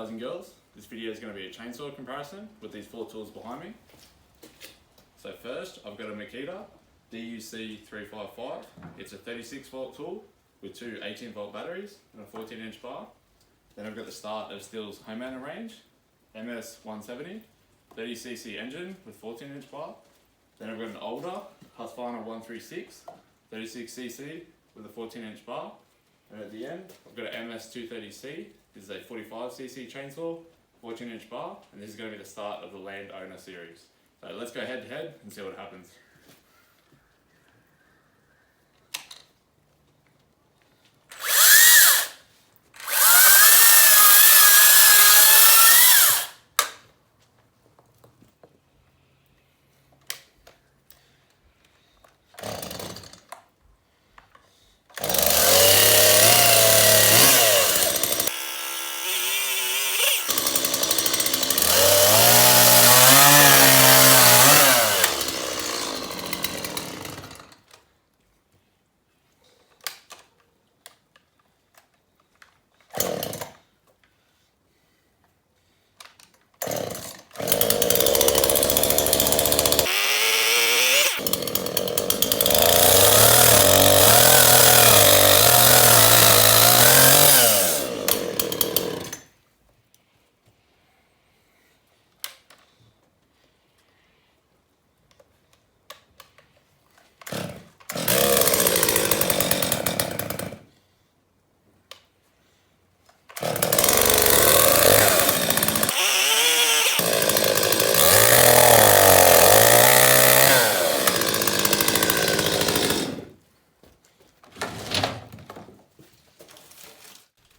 guys and girls. This video is going to be a chainsaw comparison with these 4 tools behind me. So first, I've got a Makita DUC355. It's a 36 volt tool with 2 18 volt batteries and a 14-inch bar. Then I've got the start of Stihl's homeowner range, MS170, 30cc engine with 14-inch bar. Then I've got an older Husqvarna 136, 36cc with a 14-inch bar. And at the end, I've got an MS230c. This is a 45cc chainsaw, 14-inch bar, and this is going to be the start of the landowner series. So let's go head to head and see what happens.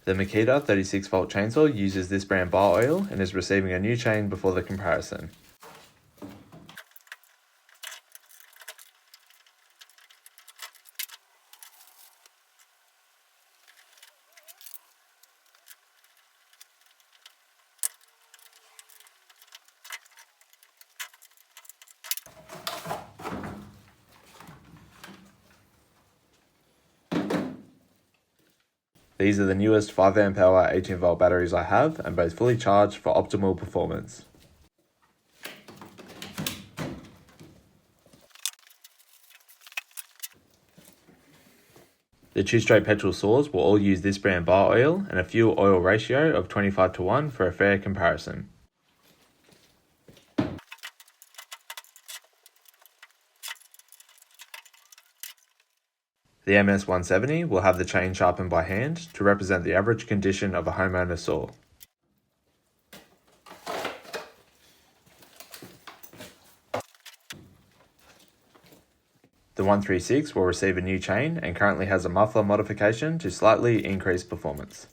The Makita 36 volt chainsaw uses this brand bar oil and is receiving a new chain before the comparison. These are the newest 5 amp hour 18 volt batteries I have, and both fully charged for optimal performance. The 2 straight petrol saws will all use this brand bar oil and a fuel oil ratio of 25:1 for a fair comparison. The MS170 will have the chain sharpened by hand to represent the average condition of a homeowner saw. The 136 will receive a new chain and currently has a muffler modification to slightly increase performance.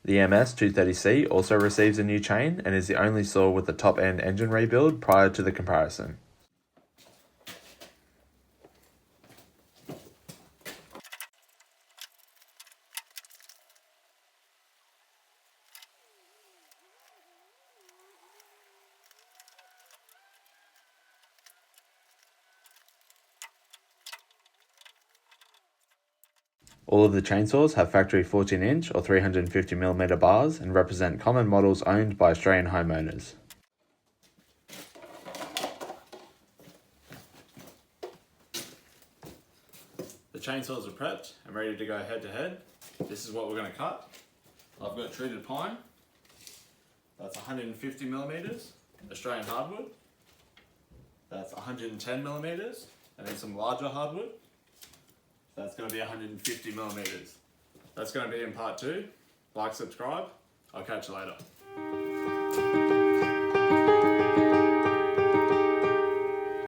The MS230c also receives a new chain and is the only saw with the top-end engine rebuild prior to the comparison. All of the chainsaws have factory 14-inch or 350mm bars and represent common models owned by Australian homeowners. The chainsaws are prepped and ready to go head to head. This is what we're going to cut. I've got treated pine. That's 150mm, Australian hardwood. That's 110mm, and then some larger hardwood. That's going to be 150mm. That's going to be in part 2. Like, subscribe. I'll catch you later.